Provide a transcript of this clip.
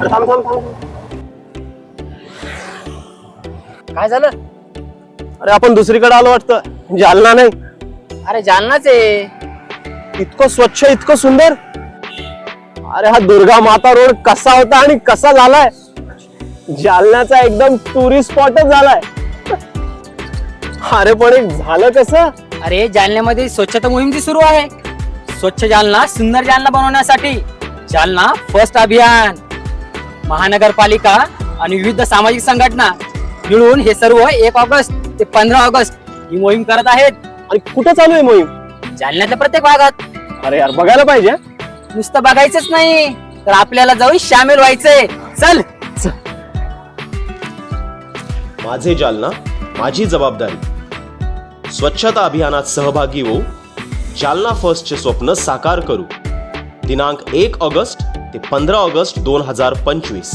अरे थांब थांब थांब. काय झालं? अरे आपण दुसरीकडे आलो वाटतं, जालना नाही. अरे जालनाच आहे. इतकं स्वच्छ, इतकं सुंदर. अरे हा दुर्गा माता रोड कसा होता आणि कसा झालाय. जालन्याचा एकदम टुरिस्ट स्पॉटच झालाय. अरे पण एक झालं कसं. अरे जालन्यामध्ये स्वच्छता मोहीम जी सुरू आहे. स्वच्छ जालना सुंदर जालना बनवण्यासाठी जालना फर्स्ट अभियान, महानगरपालिका आणि विविध सामाजिक संघटना मिळून हे सर्व 1 ऑगस्ट ते 15 ऑगस्ट ही मोहीम करत आहेत. आणि कुठं चालू आहे मोहीम? जालन्यातल्या प्रत्येक भागात. अरे यार बघायला पाहिजे. नुसतं बघायचंच नाही तर आपल्याला जाऊन सामील व्हायचंय. चल. माझे जालना, माझी जबाबदारी. स्वच्छता अभियानात सहभागी होऊ, जालना फर्स्टचे स्वप्न साकार करू. दिनांक 1 ऑगस्ट ते 15 ऑगस्ट 2025.